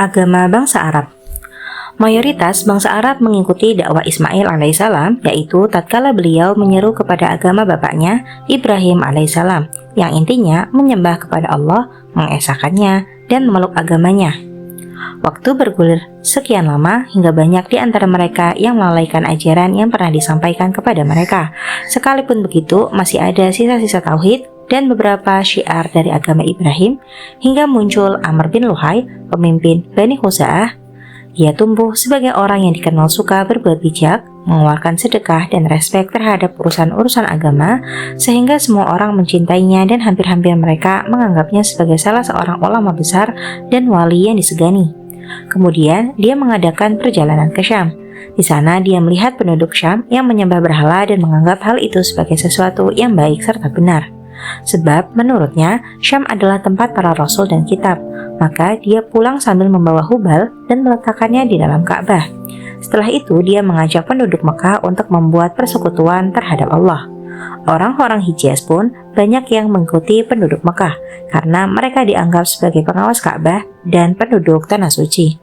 Agama bangsa Arab. Mayoritas bangsa Arab mengikuti dakwah Ismail alaihissalam, yaitu tatkala beliau menyeru kepada agama bapaknya Ibrahim alaihissalam, yang intinya menyembah kepada Allah, mengesahkannya, dan memeluk agamanya. Waktu bergulir sekian lama hingga banyak di antara mereka yang melalaikan ajaran yang pernah disampaikan kepada mereka. Sekalipun begitu, masih ada sisa-sisa tauhid dan beberapa syiar dari agama Ibrahim, hingga muncul Amr bin Luhai, pemimpin Bani Khuza'ah. Dia tumbuh sebagai orang yang dikenal suka berbuat bijak, mengeluarkan sedekah dan respek terhadap urusan-urusan agama, sehingga semua orang mencintainya dan hampir-hampir mereka menganggapnya sebagai salah seorang ulama besar dan wali yang disegani. Kemudian dia mengadakan perjalanan ke Syam. Di sana dia melihat penduduk Syam yang menyembah berhala dan menganggap hal itu sebagai sesuatu yang baik serta benar. Sebab menurutnya Syam adalah tempat para rasul dan kitab. Maka dia pulang sambil membawa hubal dan meletakkannya di dalam Ka'bah. Setelah itu dia mengajak penduduk Mekah untuk membuat persekutuan terhadap Allah. Orang-orang Hijaz pun banyak yang mengikuti penduduk Mekah karena mereka dianggap sebagai pengawas Ka'bah dan penduduk tanah suci.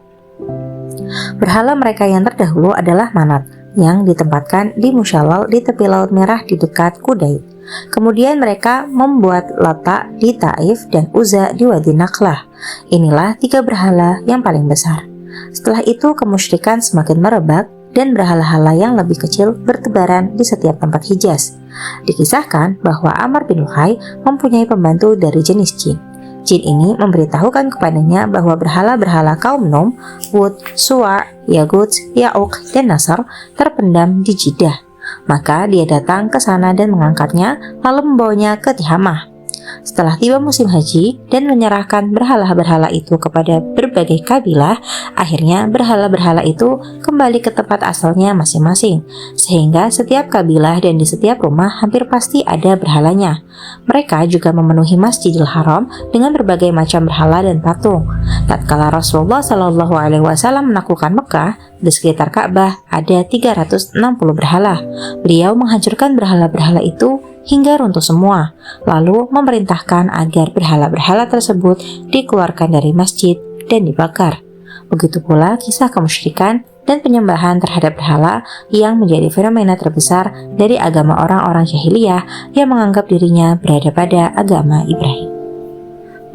Berhala mereka yang terdahulu adalah Manat, yang ditempatkan di Musyallal di tepi Laut Merah di dekat Kudaid. Kemudian mereka membuat Lata di Taif dan Uzza di Wadi Nakhlah. Inilah 3 berhala yang paling besar. Setelah itu kemusyrikan semakin merebak dan berhala-hala yang lebih kecil bertebaran di setiap tempat Hijaz. Dikisahkan bahwa Amr bin Luhai mempunyai pembantu dari jenis jin. Jin ini memberitahukan kepadanya bahwa berhala-berhala kaum Nom, Wud, Suwa, Yagut, Ya'uq, dan Nasr terpendam di Jeddah. Maka dia datang ke sana dan mengangkatnya, lalu membawanya ke Tihamah. Setelah tiba musim haji dan menyerahkan berhala-berhala itu kepada berbagai kabilah, akhirnya berhala-berhala itu kembali ke tempat asalnya masing-masing, sehingga setiap kabilah dan di setiap rumah hampir pasti ada berhalanya. Mereka juga memenuhi Masjidil Haram dengan berbagai macam berhala dan patung. Tatkala Rasulullah SAW menaklukkan Mekah, di sekitar Ka'bah ada 360 berhala. Beliau menghancurkan berhala-berhala itu hingga runtuh semua, lalu memerintahkan agar berhala-berhala tersebut dikeluarkan dari masjid dan dibakar. Begitu pula kisah kemusyrikan dan penyembahan terhadap berhala yang menjadi fenomena terbesar dari agama orang-orang jahiliyah yang menganggap dirinya berada pada agama Ibrahim.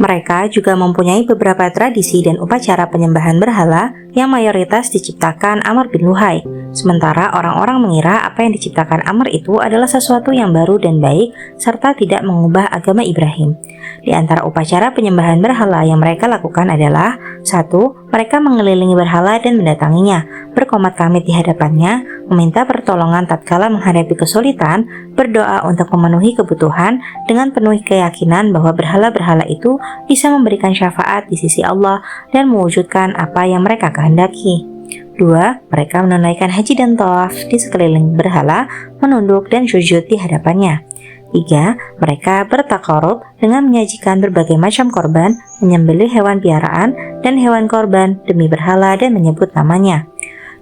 Mereka juga mempunyai beberapa tradisi dan upacara penyembahan berhala yang mayoritas diciptakan Amr bin Luhai. Sementara orang-orang mengira apa yang diciptakan Amr itu adalah sesuatu yang baru dan baik serta tidak mengubah agama Ibrahim. Di antara upacara penyembahan berhala yang mereka lakukan adalah 1. Mereka mengelilingi berhala dan mendatanginya, berkomat-kamit di hadapannya, meminta pertolongan tatkala menghadapi kesulitan, berdoa untuk memenuhi kebutuhan dengan penuh keyakinan bahwa berhala-berhala itu bisa memberikan syafaat di sisi Allah dan mewujudkan apa yang mereka kehendaki. 2. Mereka menunaikan haji dan tawaf di sekeliling berhala, menunduk dan sujud di hadapannya. 3. Mereka bertakarub dengan menyajikan berbagai macam korban, menyembelih hewan piaraan dan hewan korban demi berhala dan menyebut namanya.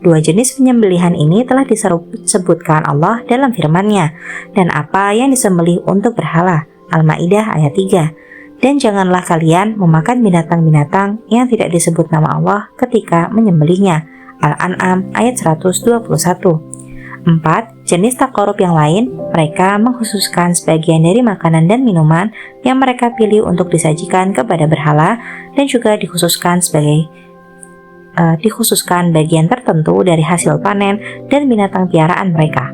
2 jenis penyembelihan ini telah disebutkan Allah dalam firman-Nya, dan apa yang disembelih untuk berhala. Al-Maidah ayat 3. Dan janganlah kalian memakan binatang-binatang yang tidak disebut nama Allah ketika menyembelihnya. Al-An'am ayat 121. 4. Jenis takarub yang lain, mereka mengkhususkan sebagian dari makanan dan minuman yang mereka pilih untuk disajikan kepada berhala dan juga dikhususkan bagian tertentu dari hasil panen dan binatang piaraan mereka.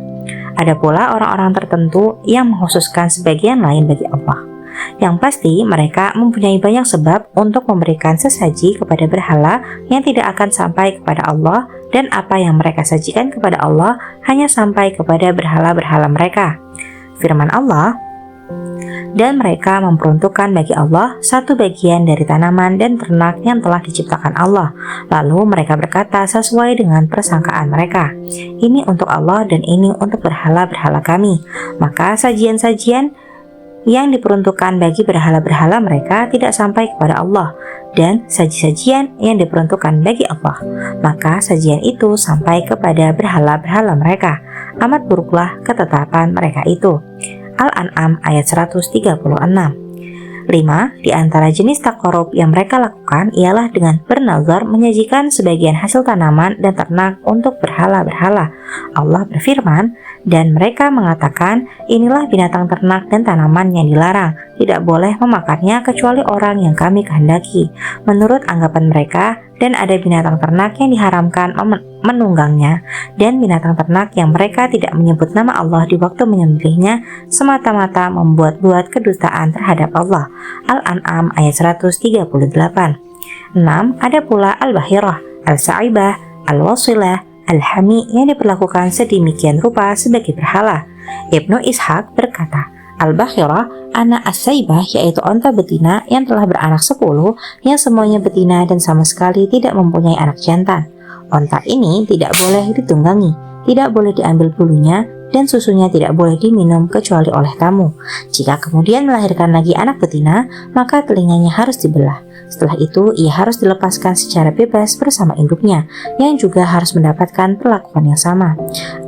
Ada pula orang-orang tertentu yang mengkhususkan sebagian lain bagi Allah. Yang pasti mereka mempunyai banyak sebab untuk memberikan sesaji kepada berhala yang tidak akan sampai kepada Allah, dan apa yang mereka sajikan kepada Allah hanya sampai kepada berhala-berhala mereka. Firman Allah, dan mereka memperuntukkan bagi Allah satu bagian dari tanaman dan ternak yang telah diciptakan Allah. Lalu mereka berkata sesuai dengan persangkaan mereka, ini untuk Allah dan ini untuk berhala-berhala kami. Maka sajian-sajian yang diperuntukkan bagi berhala-berhala mereka tidak sampai kepada Allah, dan saji-sajian yang diperuntukkan bagi Allah, maka sajian itu sampai kepada berhala-berhala mereka. Amat buruklah ketetapan mereka itu. Al-An'am ayat 136. 5. Di antara jenis takarub yang mereka lakukan ialah dengan bernazar menyajikan sebagian hasil tanaman dan ternak untuk berhala-berhala. Allah berfirman, dan mereka mengatakan, inilah binatang ternak dan tanaman yang dilarang. Tidak boleh memakannya kecuali orang yang kami kehendaki. Menurut anggapan mereka, dan ada binatang ternak yang diharamkan menunggangnya, dan binatang ternak yang mereka tidak menyebut nama Allah di waktu menyembelihnya semata-mata membuat-buat kedustaan terhadap Allah. Al-An'am ayat 138. 6. Ada pula al-bahirah, al-sa'ibah, al-wasilah, al-hami yang diperlakukan sedemikian rupa sebagai berhala. Ibnu Ishaq berkata, al-bahirah, anak as-saibah, yaitu onta betina yang telah beranak 10, yang semuanya betina dan sama sekali tidak mempunyai anak jantan. Onta ini tidak boleh ditunggangi, tidak boleh diambil bulunya, dan susunya tidak boleh diminum kecuali oleh tamu. Jika kemudian melahirkan lagi anak betina, maka telinganya harus dibelah. Setelah itu, ia harus dilepaskan secara bebas bersama induknya, yang juga harus mendapatkan perlakuan yang sama.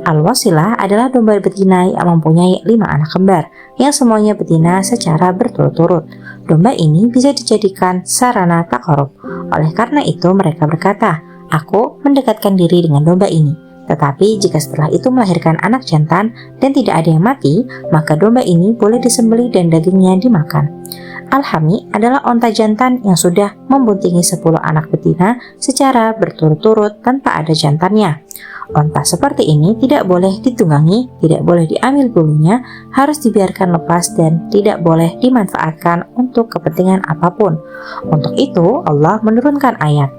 Al-wasilah adalah domba betina yang mempunyai 5 anak kembar, yang semuanya betina secara berturut-turut. Domba ini bisa dijadikan sarana takarub. Oleh karena itu, mereka berkata, aku mendekatkan diri dengan domba ini. Tetapi jika setelah itu melahirkan anak jantan dan tidak ada yang mati, maka domba ini boleh disembelih dan dagingnya dimakan. Al-hami adalah onta jantan yang sudah membuntingi 10 anak betina secara berturut-turut tanpa ada jantannya. Onta seperti ini tidak boleh ditunggangi, tidak boleh diambil bulunya, harus dibiarkan lepas dan tidak boleh dimanfaatkan untuk kepentingan apapun. Untuk itu Allah menurunkan ayat.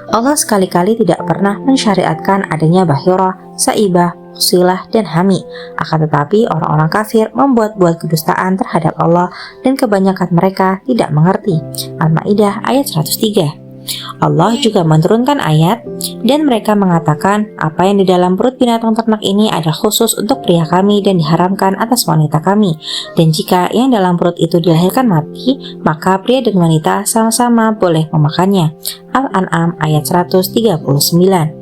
Allah sekali-kali tidak pernah mensyariatkan adanya bahirah, saibah, silah, dan hami. Akan tetapi orang-orang kafir membuat-buat kedustaan terhadap Allah dan kebanyakan mereka tidak mengerti. Al-Maidah ayat 103. Allah juga menurunkan ayat, dan mereka mengatakan apa yang di dalam perut binatang ternak ini ada khusus untuk pria kami dan diharamkan atas wanita kami, dan jika yang dalam perut itu dilahirkan mati, maka pria dan wanita sama-sama boleh memakannya. Al-An'am ayat 139.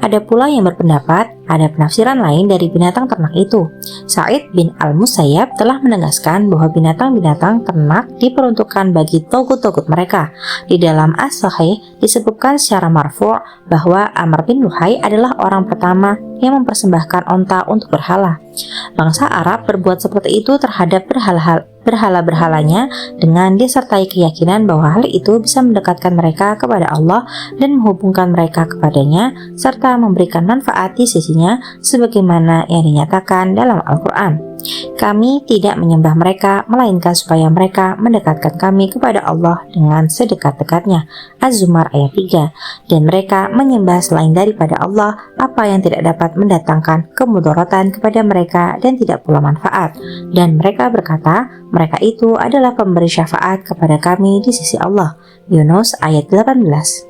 Ada pula yang berpendapat ada penafsiran lain dari binatang ternak itu. Sa'id bin al-Musayyab telah menegaskan bahwa binatang-binatang ternak diperuntukkan bagi togut-togut mereka. Di dalam As-Sahih disebutkan secara marfu' bahwa Amr bin Luhai adalah orang pertama yang mempersembahkan onta untuk berhala. Bangsa Arab berbuat seperti itu terhadap berhala-berhalanya dengan disertai keyakinan bahwa hal itu bisa mendekatkan mereka kepada Allah dan menghubungkan mereka kepadanya serta memberikan manfaat di sisinya sebagaimana yang dinyatakan dalam Al-Quran. Kami tidak menyembah mereka melainkan supaya mereka mendekatkan kami kepada Allah dengan sedekat-dekatnya. Az-Zumar ayat 3. Dan mereka menyembah selain daripada Allah apa yang tidak dapat mendatangkan kemudaratan kepada mereka dan tidak pula manfaat. Dan mereka berkata, mereka itu adalah pemberi syafaat kepada kami di sisi Allah. Yunus ayat 18.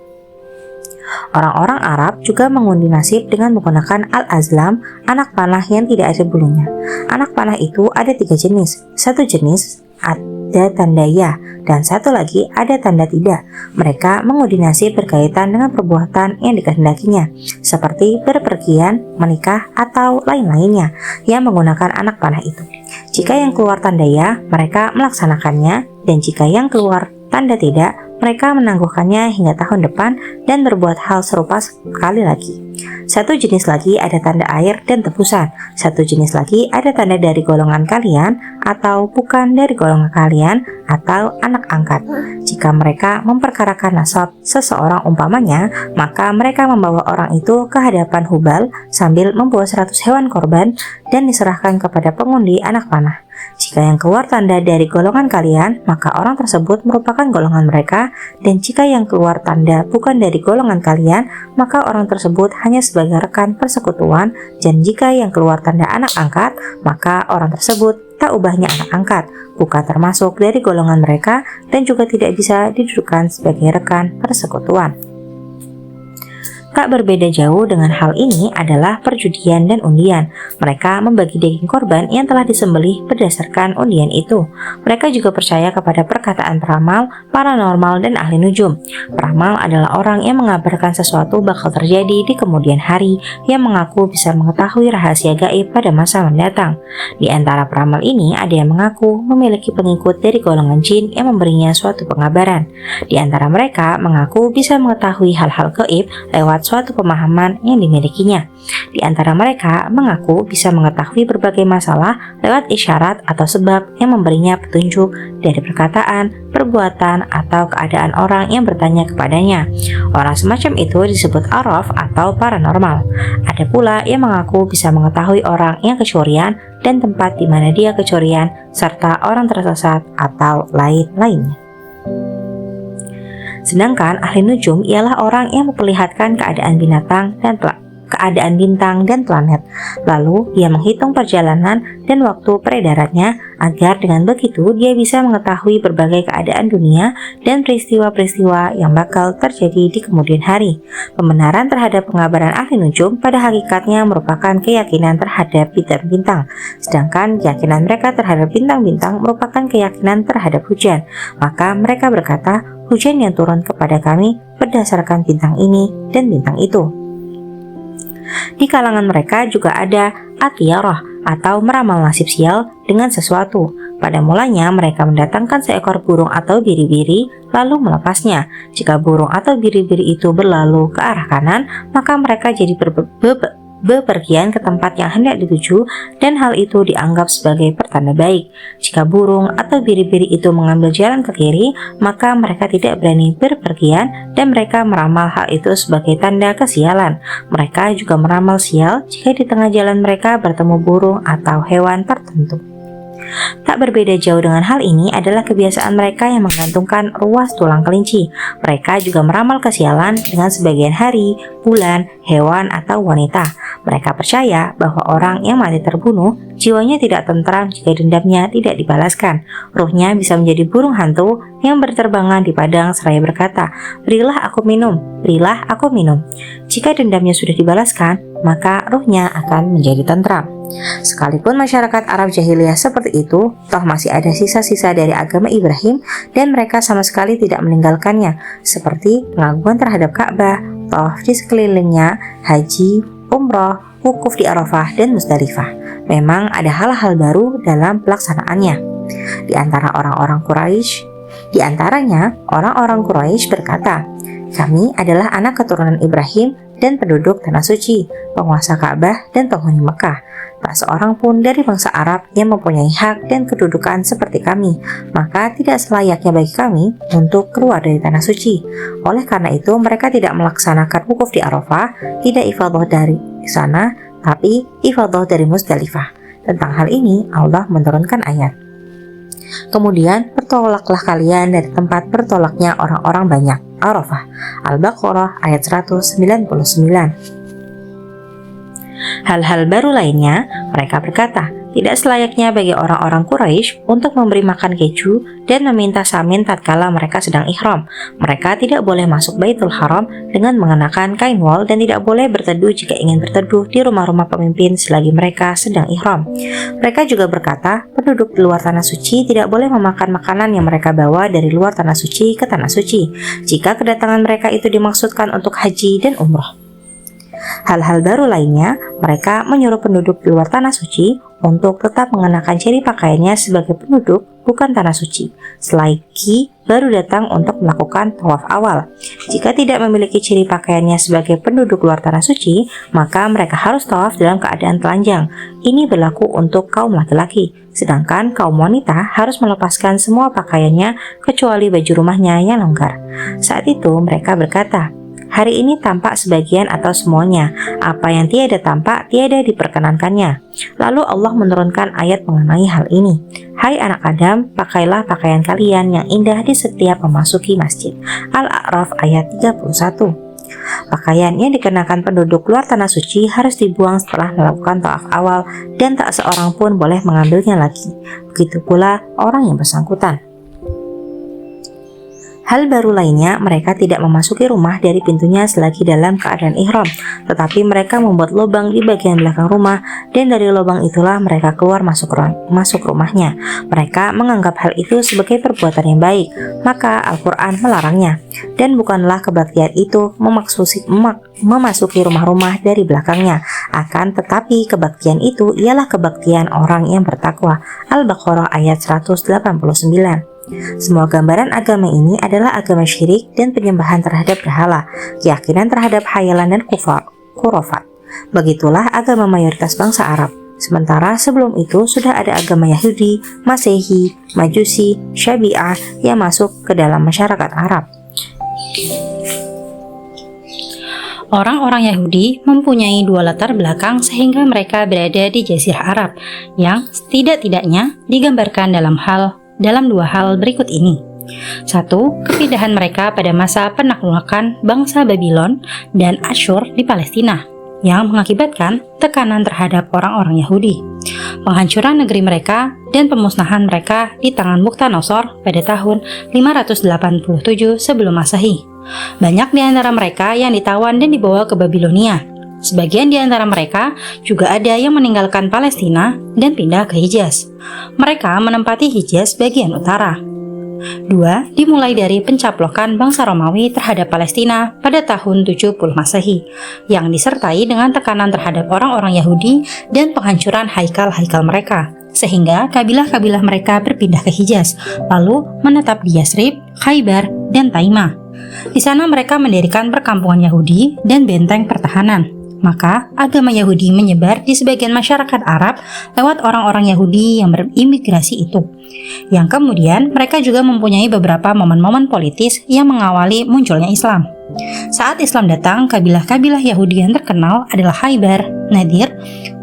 Orang-orang Arab juga mengundi nasib dengan menggunakan al-azlam, anak panah yang tidak ada bulunya. Anak panah itu ada 3 jenis. Satu jenis ada tanda ya, dan satu lagi ada tanda tidak. Mereka mengundi nasib berkaitan dengan perbuatan yang dikehendakinya, seperti berpergian, menikah, atau lain-lainnya yang menggunakan anak panah itu. Jika yang keluar tanda ya, mereka melaksanakannya, dan jika yang keluar tanda tidak, mereka menangguhkannya hingga tahun depan dan berbuat hal serupa sekali lagi. Satu jenis lagi ada tanda air dan tebusan. Satu jenis lagi ada tanda dari golongan kalian atau bukan dari golongan kalian atau anak angkat. Jika mereka memperkarakan nasab seseorang umpamanya, maka mereka membawa orang itu ke hadapan Hubal sambil membawa 100 hewan korban dan diserahkan kepada pengundi anak panah. Jika yang keluar tanda dari golongan kalian, maka orang tersebut merupakan golongan mereka, dan jika yang keluar tanda bukan dari golongan kalian, maka orang tersebut hanya sebagai rekan persekutuan, dan jika yang keluar tanda anak angkat, maka orang tersebut tak ubahnya anak angkat, bukan termasuk dari golongan mereka, dan juga tidak bisa didudukan sebagai rekan persekutuan. Tak berbeda jauh dengan hal ini adalah perjudian dan undian. Mereka membagi daging korban yang telah disembelih berdasarkan undian itu. Mereka juga percaya kepada perkataan peramal, paranormal, dan ahli nujum. Peramal adalah orang yang mengabarkan sesuatu bakal terjadi di kemudian hari, yang mengaku bisa mengetahui rahasia gaib pada masa mendatang. Di antara peramal ini ada yang mengaku memiliki pengikut dari golongan jin yang memberinya suatu pengabaran. Di antara mereka mengaku bisa mengetahui hal-hal gaib lewat suatu pemahaman yang dimilikinya. Di antara mereka mengaku bisa mengetahui berbagai masalah lewat isyarat atau sebab yang memberinya petunjuk dari perkataan, perbuatan, atau keadaan orang yang bertanya kepadanya. Orang semacam itu disebut araf atau paranormal. Ada pula yang mengaku bisa mengetahui orang yang kecurian dan tempat di mana dia kecurian, serta orang tersesat atau lain-lainnya. Sedangkan ahli nujum ialah orang yang memperlihatkan keadaan bintang dan planet. Lalu dia menghitung perjalanan dan waktu peredarannya agar dengan begitu dia bisa mengetahui berbagai keadaan dunia dan peristiwa-peristiwa yang bakal terjadi di kemudian hari. Pembenaran terhadap pengabaran ahli nujum pada hakikatnya merupakan keyakinan terhadap bintang-bintang, sedangkan keyakinan mereka terhadap bintang-bintang merupakan keyakinan terhadap hujan. Maka mereka berkata, hujan yang turun kepada kami berdasarkan bintang ini dan bintang itu. Di kalangan mereka juga ada atiyarah atau meramal nasib sial dengan sesuatu. Pada mulanya mereka mendatangkan seekor burung atau biri-biri lalu melepasnya. Jika burung atau biri-biri itu berlalu ke arah kanan, maka mereka jadi bepergian ke tempat yang hendak dituju, dan hal itu dianggap sebagai pertanda baik. Jika burung atau biri-biri itu mengambil jalan ke kiri, maka mereka tidak berani berpergian dan mereka meramal hal itu sebagai tanda kesialan. Mereka juga meramal sial jika di tengah jalan mereka bertemu burung atau hewan tertentu. Tak berbeda jauh dengan hal ini adalah kebiasaan mereka yang menggantungkan ruas tulang kelinci. Mereka juga meramal kesialan dengan sebagian hari, bulan, hewan, atau wanita. Mereka percaya bahwa orang yang mati terbunuh, jiwanya tidak tentram jika dendamnya tidak dibalaskan. Ruhnya bisa menjadi burung hantu yang berterbangan di padang seraya berkata, "Berilah aku minum, berilah aku minum." Jika dendamnya sudah dibalaskan, maka ruhnya akan menjadi tentram. Sekalipun masyarakat Arab jahiliyah seperti itu, toh masih ada sisa-sisa dari agama Ibrahim dan mereka sama sekali tidak meninggalkannya, seperti pengagungan terhadap Ka'bah, tawaf di sekelilingnya, haji, umroh, wukuf di Arafah dan Musdalifah. Memang ada hal-hal baru dalam pelaksanaannya. Di antaranya orang-orang Quraisy berkata, "Kami adalah anak keturunan Ibrahim dan penduduk Tanah Suci, penguasa Ka'bah dan penghuni Mekah. Tak seorang pun dari bangsa Arab yang mempunyai hak dan kedudukan seperti kami, maka tidak selayaknya bagi kami untuk keluar dari Tanah Suci. Oleh karena itu mereka tidak melaksanakan wukuf di Arafah, tidak ifadah dari sana, tapi ifadah dari Musdalifah." Tentang hal ini Allah menurunkan ayat, "Kemudian bertolaklah kalian dari tempat bertolaknya orang-orang banyak." Arafah, Al-Baqarah ayat 199. Hal-hal baru lainnya, mereka berkata, tidak selayaknya bagi orang-orang Quraisy untuk memberi makan keju dan meminta samin tatkala mereka sedang ihram. Mereka tidak boleh masuk Baitul Haram dengan mengenakan kain wol dan tidak boleh berteduh jika ingin berteduh di rumah-rumah pemimpin selagi mereka sedang ihram. Mereka juga berkata, penduduk di luar Tanah Suci tidak boleh memakan makanan yang mereka bawa dari luar Tanah Suci ke Tanah Suci, jika kedatangan mereka itu dimaksudkan untuk haji dan umroh. Hal-hal baru lainnya, mereka menyuruh penduduk di luar Tanah Suci untuk tetap mengenakan ciri pakaiannya sebagai penduduk bukan Tanah Suci, selagi baru datang untuk melakukan tawaf awal. Jika tidak memiliki ciri pakaiannya sebagai penduduk luar Tanah Suci, maka mereka harus tawaf dalam keadaan telanjang. Ini berlaku untuk kaum laki-laki, sedangkan kaum wanita harus melepaskan semua pakaiannya kecuali baju rumahnya yang longgar. Saat itu mereka berkata, "Hari ini tampak sebagian atau semuanya, apa yang tiada tampak tiada diperkenankannya." Lalu Allah menurunkan ayat mengenai hal ini. "Hai anak Adam, pakailah pakaian kalian yang indah di setiap memasuki masjid." Al-A'raf ayat 31. Pakaian yang dikenakan penduduk luar Tanah Suci harus dibuang setelah melakukan tawaf awal dan tak seorang pun boleh mengambilnya lagi. Begitu pula orang yang bersangkutan. Hal baru lainnya, mereka tidak memasuki rumah dari pintunya selagi dalam keadaan ihram, tetapi mereka membuat lubang di bagian belakang rumah dan dari lubang itulah mereka keluar masuk rumahnya. Mereka menganggap hal itu sebagai perbuatan yang baik, maka Al-Quran melarangnya. Dan bukanlah kebaktian itu memasuki rumah-rumah dari belakangnya, akan tetapi kebaktian itu ialah kebaktian orang yang bertakwa. Al-Baqarah ayat 189. Semua gambaran agama ini adalah agama syirik dan penyembahan terhadap berhala, keyakinan terhadap khayalan dan khurafat. Begitulah agama mayoritas bangsa Arab. Sementara sebelum itu sudah ada agama Yahudi, Masehi, Majusi, Syabi'ah yang masuk ke dalam masyarakat Arab. Orang-orang Yahudi mempunyai dua latar belakang sehingga mereka berada di Jazirah Arab yang setidak-tidaknya digambarkan dalam dua hal berikut ini. 1. Kepindahan mereka pada masa penaklukan bangsa Babylon dan Asyur di Palestina yang mengakibatkan tekanan terhadap orang-orang Yahudi, penghancuran negeri mereka dan pemusnahan mereka di tangan Bukhtanasor pada tahun 587 sebelum Masehi. Banyak di antara mereka yang ditawan dan dibawa ke Babilonia. Sebagian di antara mereka juga ada yang meninggalkan Palestina dan pindah ke Hijaz. Mereka menempati Hijaz bagian utara. 2. Dimulai dari pencaplokan bangsa Romawi terhadap Palestina pada tahun 70 Masehi, yang disertai dengan tekanan terhadap orang-orang Yahudi dan penghancuran haikal-haikal mereka, sehingga kabilah-kabilah mereka berpindah ke Hijaz, lalu menetap di Yasrib, Khaybar, dan Taimah. Di sana mereka mendirikan perkampungan Yahudi dan benteng pertahanan. Maka agama Yahudi menyebar di sebagian masyarakat Arab lewat orang-orang Yahudi yang berimigrasi itu. Yang kemudian mereka juga mempunyai beberapa momen-momen politis yang mengawali munculnya Islam. Saat Islam datang, kabilah-kabilah Yahudi yang terkenal adalah Khaybar, Nadir,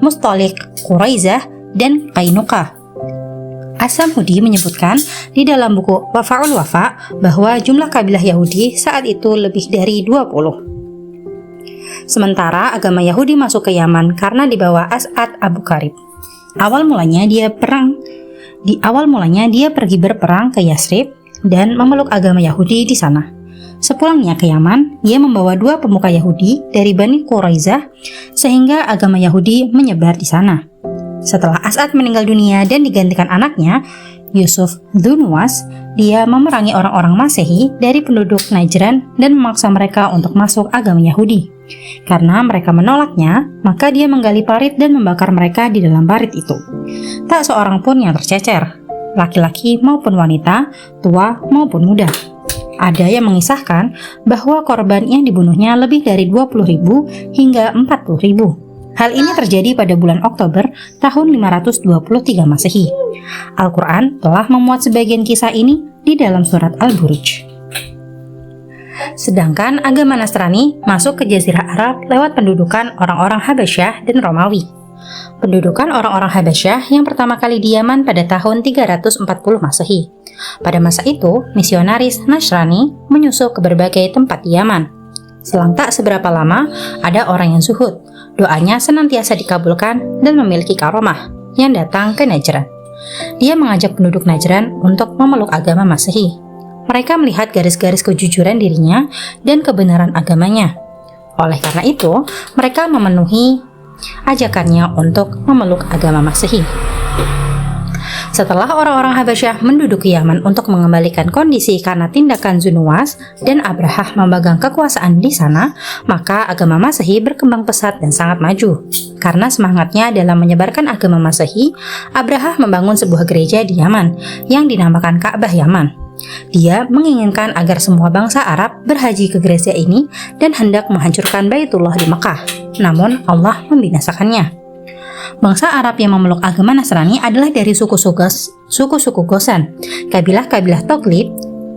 Mustalik, Quraizah, dan Qainuqa. As-Samhudi menyebutkan di dalam buku Wafa'ul Wafa bahwa jumlah kabilah Yahudi saat itu lebih dari 20. Sementara agama Yahudi masuk ke Yaman karena dibawa As'ad Abu Karib. Awal mulanya dia pergi berperang ke Yasrib dan memeluk agama Yahudi di sana. Sepulangnya ke Yaman, dia membawa dua pemuka Yahudi dari Bani Quraizah sehingga agama Yahudi menyebar di sana. Setelah As'ad meninggal dunia dan digantikan anaknya, Yusuf Dzunnuwas, dia memerangi orang-orang Masehi dari penduduk Najran dan memaksa mereka untuk masuk agama Yahudi. Karena mereka menolaknya, maka dia menggali parit dan membakar mereka di dalam parit itu. Tak seorang pun yang tercecer, laki-laki maupun wanita, tua maupun muda. Ada yang mengisahkan bahwa korban yang dibunuhnya lebih dari 20.000 hingga 40.000. Hal ini terjadi pada bulan Oktober tahun 523 Masehi. Al-Quran telah memuat sebagian kisah ini di dalam surat Al-Buruj. Sedangkan agama Nasrani masuk ke Jazirah Arab lewat pendudukan orang-orang Habasyah dan Romawi. Pendudukan orang-orang Habasyah yang pertama kali di Yaman pada tahun 340 Masehi. Pada masa itu, misionaris Nasrani menyusup ke berbagai tempat di Yaman. Selang tak seberapa lama, ada orang yang zuhud. Doanya senantiasa dikabulkan dan memiliki karomah yang datang ke Najran. Dia mengajak penduduk Najran untuk memeluk agama Masehi. Mereka melihat garis-garis kejujuran dirinya dan kebenaran agamanya. Oleh karena itu, mereka memenuhi ajakannya untuk memeluk agama Masehi. Setelah orang-orang Habasyah menduduki Yaman untuk mengembalikan kondisi karena tindakan Dzunnuwas dan Abrahah memegang kekuasaan di sana, maka agama Masehi berkembang pesat dan sangat maju. Karena semangatnya dalam menyebarkan agama Masehi, Abrahah membangun sebuah gereja di Yaman yang dinamakan Ka'bah Yaman. Dia menginginkan agar semua bangsa Arab berhaji ke gereja ini dan hendak menghancurkan Baitullah di Mekah. Namun Allah membinasakannya. Bangsa Arab yang memeluk agama Nasrani adalah dari suku-suku Gosan, kabilah-kabilah Toglib,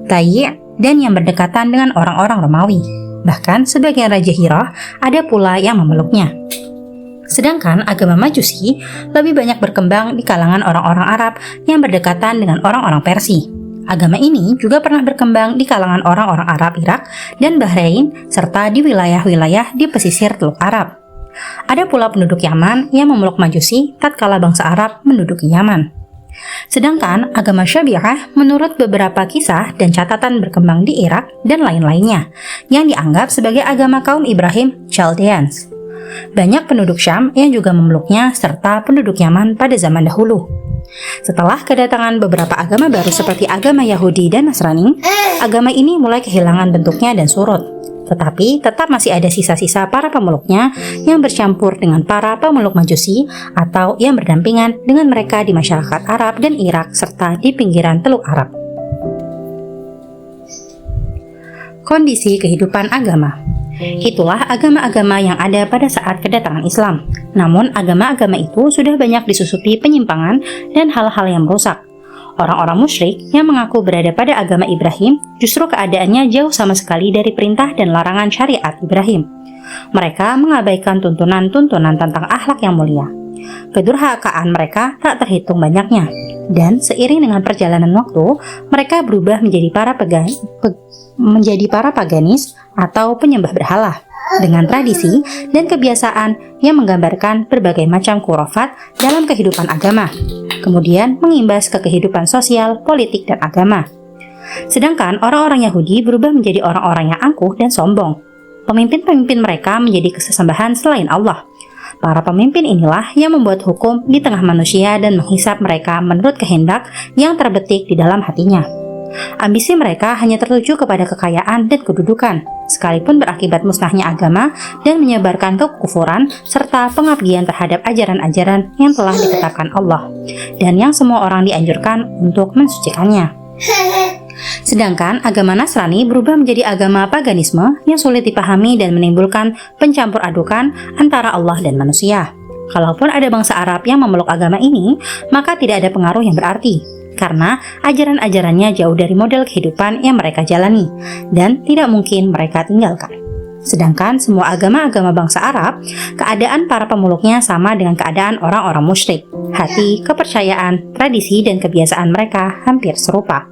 Tayy', dan yang berdekatan dengan orang-orang Romawi. Bahkan sebagian Raja Hirah ada pula yang memeluknya. Sedangkan agama Majusi lebih banyak berkembang di kalangan orang-orang Arab yang berdekatan dengan orang-orang Persia. Agama ini juga pernah berkembang di kalangan orang-orang Arab Irak dan Bahrain serta di wilayah-wilayah di pesisir Teluk Arab. Ada pula penduduk Yaman yang memeluk Majusi tatkala bangsa Arab menduduki Yaman. Sedangkan agama Syafi'iyah menurut beberapa kisah dan catatan berkembang di Irak dan lain-lainnya yang dianggap sebagai agama kaum Ibrahim Chaldeans. Banyak penduduk Syam yang juga memeluknya serta penduduk Yaman pada zaman dahulu. Setelah kedatangan beberapa agama baru seperti agama Yahudi dan Nasrani, agama ini mulai kehilangan bentuknya dan surut. Tetapi tetap masih ada sisa-sisa para pemeluknya yang bercampur dengan para pemeluk Majusi atau yang berdampingan dengan mereka di masyarakat Arab dan Irak serta di pinggiran Teluk Arab. Kondisi kehidupan agama. Itulah agama-agama yang ada pada saat kedatangan Islam. Namun agama-agama itu sudah banyak disusupi penyimpangan dan hal-hal yang merusak. Orang-orang musyrik yang mengaku berada pada agama Ibrahim justru keadaannya jauh sama sekali dari perintah dan larangan syariat Ibrahim. Mereka mengabaikan tuntunan-tuntunan tentang akhlak yang mulia. Kedurhakaan mereka tak terhitung banyaknya. Dan seiring dengan perjalanan waktu, mereka berubah menjadi para paganis atau penyembah berhala dengan tradisi dan kebiasaan yang menggambarkan berbagai macam khurafat dalam kehidupan agama, kemudian mengimbas ke kehidupan sosial, politik, dan agama. Sedangkan orang-orang Yahudi berubah menjadi orang-orang yang angkuh dan sombong. Pemimpin-pemimpin mereka menjadi kesesembahan selain Allah. Para pemimpin inilah yang membuat hukum di tengah manusia dan menghisap mereka menurut kehendak yang terbetik di dalam hatinya. Ambisi mereka hanya tertuju kepada kekayaan dan kedudukan, sekalipun berakibat musnahnya agama dan menyebarkan kekufuran serta pengabdian terhadap ajaran-ajaran yang telah ditetapkan Allah, dan yang semua orang dianjurkan untuk mensucikannya. Sedangkan agama Nasrani berubah menjadi agama paganisme yang sulit dipahami dan menimbulkan pencampur adukan antara Allah dan manusia. Kalaupun ada bangsa Arab yang memeluk agama ini, maka tidak ada pengaruh yang berarti, karena ajaran-ajarannya jauh dari model kehidupan yang mereka jalani dan tidak mungkin mereka tinggalkan. Sedangkan semua agama-agama bangsa Arab, keadaan para pemeluknya sama dengan keadaan orang-orang musyrik. Hati, kepercayaan, tradisi, dan kebiasaan mereka hampir serupa.